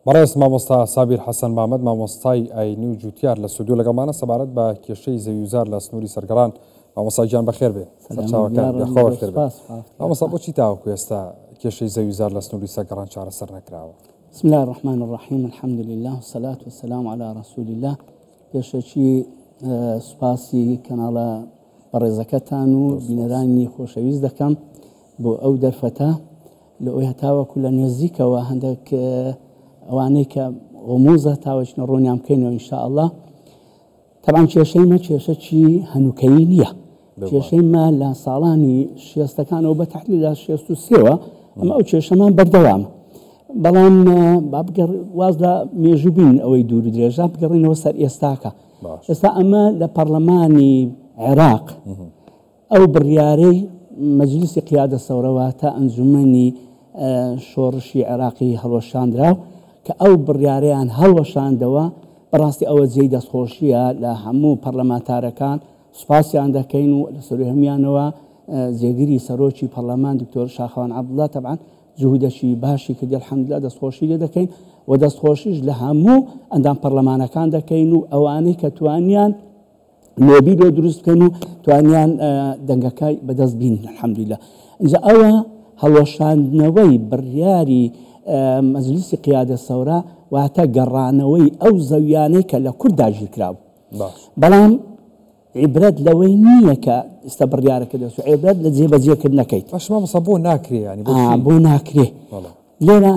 بەڕێز مامۆستا سابیر حەسەن مامەد مامۆستای ئاینی و جوتیار لە سودوو لەگەڵمانە سەبارەت بە کێشەی زەویوزار لە سنووری سەرگەڕان. مامۆستای گیان بەخێر بێ، سەرچاوەکەر بێ. مامۆستا بۆچی تاوەکو ئێستا کێشەی زەویوزار لە سنووری سەرگەڕان چارەسەر نەکراوە؟ بسم الله الرحمن الرحیم، الحمد لله والصلاة والسلام على رسول الله. پێشەکی سوپاسی کەناڵە بەڕێزەکەتان و بینەرانی خۆشەویست دەکەم بۆ ئەو دەرفەتە لە ئەوی هەتاوەکو لە نێزیکەوە هەندێک ئەوانەی کە غموزە تاوەچنە ڕوونیان بکەینەوە ئینشاءالله. تەبعاً کێشەیمە کێشەکی هەنووکەیی نییە، کێشەیمە لە ساڵانی شێستەکانەوە بە تەحلیل لە 63ەوە ئەمە ئەو کێشەمان بەردەوامە. بەڵام واز لە مێژوو بین ئەوەی دوور و درێژە بگەڕینەوە سەر ئێستاکە. ئێستا ئەمە لە پەرلەمانی عێراق ئەو بڕیارەی مەجلیسی قیادە سەورەواتە ئەنجومەنی شۆڕشی عێراقی هەڵوەشاندراو کە ئەو بڕیارەیان هەڵوەشاندەوە. بەڕاستی ئەوە جێی دەستخۆشیە لە هەموو پەرلەمانتارەکان، سوپاسیان دەکەین و لە سەروی هەمویانەوە جێگیری سەرۆکی پەرلەمان دکتۆر شاخەوان عەبدوڵڵا تەبعاً جوهودێکی باشی کردی، الحەمدوللا دەستخۆشی لێ دەکەین و دەستخۆشیش لە هەموو ئەندام پەرلەمانەکان دەکەین و ئەوانەی کە توانیان لۆبی لێ دروست بکەن و توانیان دەنگەکە بەدەست بین الحەمدوللا. اینجا ئەوە هەڵوەشاندنەوەی بڕیاری مەجلیسی قیادە سەورە واتە گەڕانەوەی ئەو زەویانەی کە لە کورد داگیر کراوە. بەڵام عیبرەت لەوەی نییە کە ئێستا بڕیارەکە دەسوێت، عیبرەت لە جێبەجێکردنەکەیت. مامۆستا بۆ ناکرێ، ینی بۆ ناکرێ. لێرە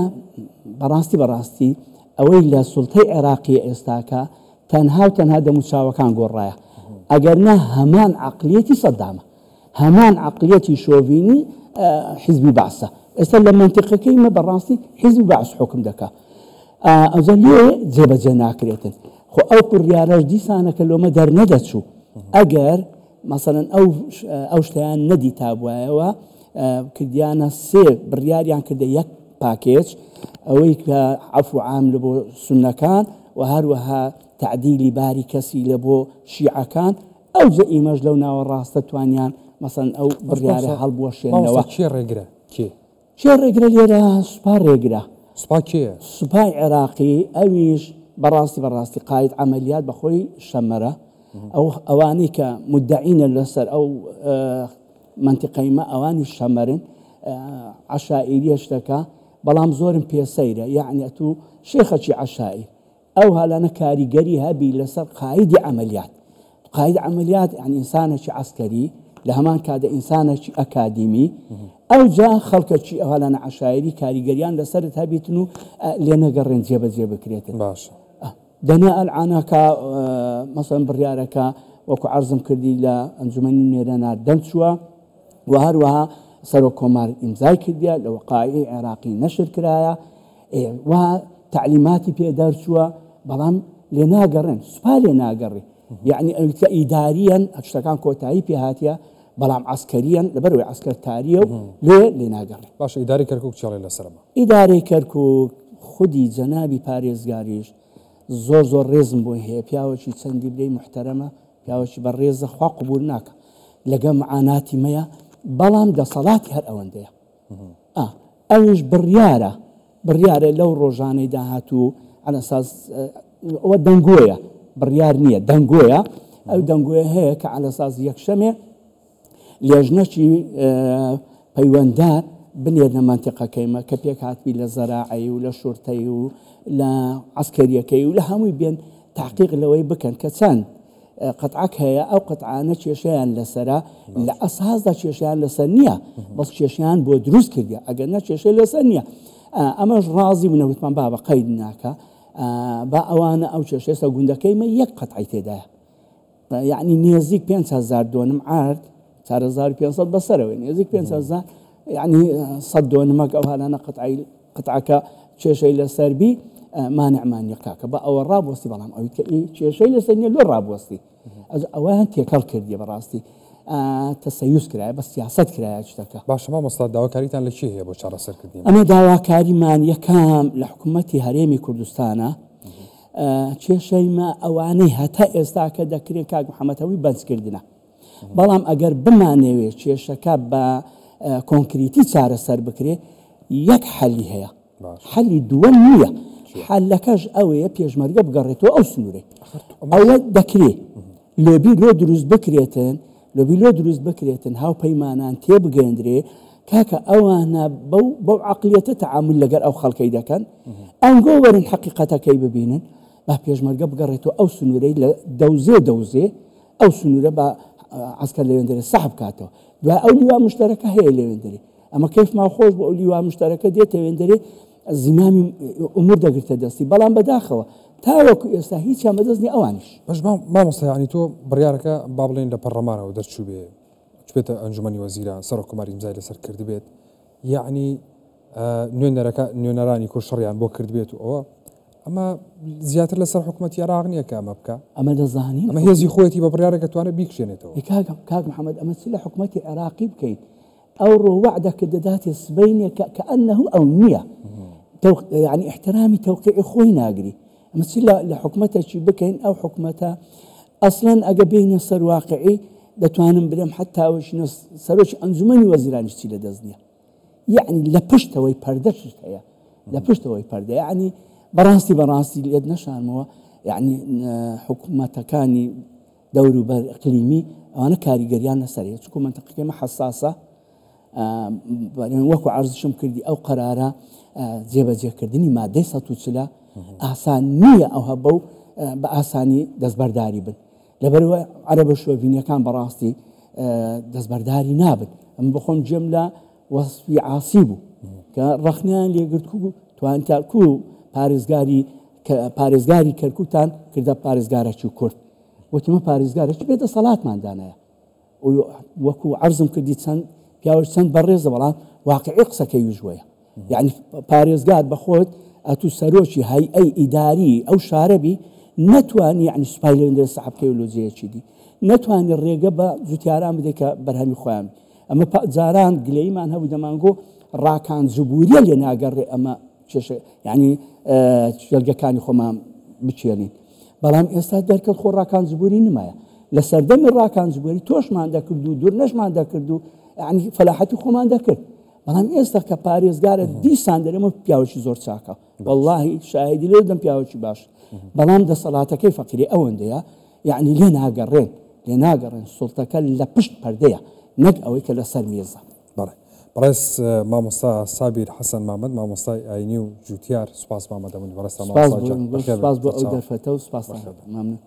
بەڕاستی ئەوەی لە سوڵتەی عێراقی ئێستاکە تەنها و تەنها دەموچاوەکان گۆڕایە، ئەگەر نە هەمان عەقلیەتی سەدامە، هەمان عەقلیەتی شۆڤینی حیزبی بەعسە. ئێستا لە منتیقەکەیمە بەڕاستی حیزبی بەعس حکم دەکا، ئەوجا لێ جێبەجێ ناکرێتن. خۆ ئەو بڕیارەش دیسانەکە لۆمە دەرنەدەچوو ئەگەر مەسەڵەن ئەو شتیان نەدیتا بووایەوە کردیانە سێ بڕیاریان کردە یەک پاکێج، ئەوەی کە عەفو عام لە بۆ سوننەکان و هەروەها تعدیلی باری کەسی لە بۆ شیعەکان. ئەوجا ئیمەش لەو ناوەڕاستە توانیان مەسەڵەن ئەو بڕیارە هەڵبوەشێنەوە. کێ ڕێگرە؟ چێ ڕێگرە لێرە؟ سوپا ڕێگرە. سوپا کێیە؟ سوپای عێراقی، ئەویش بەڕاستی قاید عملیات بەخۆی شەمەرە. ئەوانەی کە مدعینە لەسەر ئەو منتیقەیمە ئەوانی شەمەرن، عەشائیریە شتەکە، بەڵام زۆرم پێسەیرە، یعنی ئەتو شێخەکی عەشائیر ئەو هەلانە کاریگەری هەبی لەسەر قایدی عملیات. قاید عملیات یعنی ئینسانێکی عەسکەری، لە هەمان کاتە ئینسانێکی ئەکادیمی. ئەو جا خەڵکەکی ئەوهالانە عەشائیری کاریگەریان لەسەرت هەبیتن و لێ نەگەڕێن جێبەجێ بکرێتن. باشە دەنا ئەلعانەکە مەسەڵەن بڕیارەکە وەکو عەرزم کردی لە ئەنجومەنی نێرەنار دەرچووە و هەروەها سەرۆک کۆمار ئیمزای کردیە لە وەقایعی عێراقی نەشر کرایە و تعلیماتی پێ دەرچووە، بەڵام لێ ناگەڕێن، سوپا لێ ناگەڕێ. یعنی ئەوکە ئیداریەن شتەکان کۆتایی پێ هاتیە، بەڵام عەسکەریەن لەبەرەوەی عەسکەرتاریە و لێ ناگەڕێ. باشە ئیداری کەرکووک چێڵێ لەسەرمە؟ ئیدارەی کەرکووک خودی جەنابی پارێزگاریش زۆر ڕێزم بۆ هەیە، پیاوەکی چەندی برەی محتەرەمە، پیاوەکی بە ڕێزە، خوا قبول ناکە لەگەڵ معاناتی مەیە، بەڵام دەسەڵاتی هەر ئەوەندەیە. ئەوش بڕیارە لەو ڕۆژانەی داهاتوو ئەلەساس ئەوە دەنگۆیە، بڕیار نییە، دەنگۆیە. ئەو دەنگۆیە هەیە کە ئەلەساس یەکشەمێ لێژنەکی پەیوەنددار بنێرنە منتیقەکەیمە کە پێک هاتبی لە زەراعی و لە شورتەی و لە عەسکەریەکەی و لە هەمووی بێن تحقیق لەوەی بکەن کە چەند قەتعەک هەیە، ئەو قەتعانە کێشەیان لەسەرە، لە ئەساسدا کێشەیان لەسەر نییە، بەس کێشەیان بۆ دروست کردیە، ئەگەر نە کێشەی لەسەر نییە. ئەمەش ڕازی بنەوتمان با بە قەید ناکە، با ئەوانە ئەو کێشەی سە گوندەکەیمە یەک قەتعی تێدایە، یعنی نێزیک 5,000 دۆنم عارد 4,500 بەسەرەوەی نێزیک 5,000 یعنی 100 دۆنمەک ئەو هەلانە قەتعەکە کێشەی لەسەربی مانعمان یەکاکە بە ئەوە ڕابوەستی، بەڵام ئەوی کە کێشەی لەسەر نییە لۆ ڕابوەستی. ئەویان تێکەڵ کردیە، بەڕاستی تەسەیوس کرایە، بە سیاست کرایە شتەکە. باشە مامۆستا داواکاریتان لە چی هەیە بۆ چارەسەرکردنی؟ ئەمە داواکاریمان یەکەم لە حکوومەتی هەرێمی کوردستانە کێشەیمە ئەوانەی هەتا ئێستا کە دەکرێت کاک محەممەدەوی بەنجکردنە، بەڵام ئەگەر بمانەوێت کێشەکە بە کۆنکریتی چارەسەر بکرێ یەک حەلی هەیە، حەلی دووەم نییە. حلەکەش ئەوەیە پێشمەرگە بگەڕێتەوە ئەو سنوورەی ئەوە دەکرێت لۆبی لۆ دروست بکرێتن لۆبی لۆ دروست بکرێتن هاوپەیمانان تێبگەندرێ کاکە ئەوانە بەو عقلیەتە تەعامل لەگەر ئەو خەڵکەی دەکەن ئەنگۆ وەرن حەقیقەتەکەی ببینن با پێشمەرگە بگەڕێتەوە ئەو سنوورەی لە دەوزێ ئەو سنوورە بە عسکەر لەوێندەرێ سەحب کاتەوە دوای ئەو لیوا مشتەرەکە هەیە لەوێندەری ئەمە کەیف ماخۆش بۆ ئەو لیوا مشتەرەکە دێتە وێندەرێ زیمامی ئومور دەگرتە دەستی بەڵام بەداخەوە تاوەکو ئێستا هیچیان بەدەستنی ئەوانیش بەش مامۆستا یعنی تۆ بڕیارەکە با بڵێن لە پەرلەمانەوە دەرچوو بێتە ئەنجومەنی وەزیران سەر کۆماری ئیمزای لەسەر کرد بێت یعنی نوێنەرانی کورشەڕیان بۆ کرد بێت و ئەوە ئەمە زیاتر لەسەر حکوومەتی عێراق نییە کە ئەمە بکە ئەمە دەزانین ئەمە هێزی خۆیەتی بە بڕیارەکە توانێت بیکشێنێتەوە کاک محەممەد ئەمە چ لە حکوومەتی عێراقی بکەین ئەو ڕۆوەعدەکە دەداتێ سبەینێ کەئەنەه ئەو نییە يعني احترامي توقيع خوي ناقري مثل لحكمتها شي بكين او حكمتها اصلا اجابين صار واقعي دتوانم بلم حتى وش سروش انزمني وزيران شتي لدزنيا يعني لبشتوي بردش هي لبشتوي برده يعني براسي اليد نشان مو يعني حكومتها كان دور اقليمي وانا كاريجريان سريه تكون منطقه حساسه وەکو عرضشم کردی ئەو قەرارە جێبەجێکردنی مادەی ١40 ئاسان نییە ئەو هەبە و بە ئاسانی دەستبەرداری بن لەبەرەوە عەرەبە شۆڤینیەکان بەڕاستی دەستبەرداری نابن ئەم بخۆم جێم لە وەسفی عاسی بوو کە ڕەخنیان لێگرت و توانتاکو پارێزگاری کەرکووتان کردە پارێزگارێکی کورد وتیمە پارێزگارێکی بێتە سەڵاتماندانەیە وەکو عەرزم کردی پیاوەش چەند بەڕێزە بەڵام واقعی قسەکەی وژوەیە یعنی پارێزگار بەخۆت ئەتو سەرۆکی هەیئەی ئیداری ئەو شارەبی نەتوانی یعنی سوپای لەوێندەرە سەحەبکەی و لۆجەیەکی دی نەتوانی ڕێگە بە جوتیاران بدەیت کە بەرهەمی خۆیان ئەمە جاران گلەیمان هەبوو دەمانگۆ ڕاکان زبوریە لێ ناگەڕێ ئەمە یعنی جەلگەکانی خۆمان بچێنین بەڵام ئێستا دەرکەوت خۆ ڕاکان زبوری نمایە لە سەردەمی ڕاکان زبوری تۆشمان دەکرد و دوور نەشمان دەکرد و يعني فلاحەتی خۆمان دەکرد بەڵام ئێستا کە پارێزگارە دیسان دەرێمە پیاوەکی زۆر چاکە واللهی شاهدی لێ دەم پیاوەکی باش بەڵام دەسەڵاتەکەی فەقیری ئەوەندەیە یعنی لێ ناگەڕێن سوڵتەکە لە پشت پەردەیە نەک ئەوەی کە لەسەر مێزە بەڕێز مامۆستا سابیر حەسەن مامەد مامۆستای ئاینی و جوتیار سوپاس مامەدەمونی بەڕێستا سپاس بۆ ئەو دەرفەتە و سپاس مامنون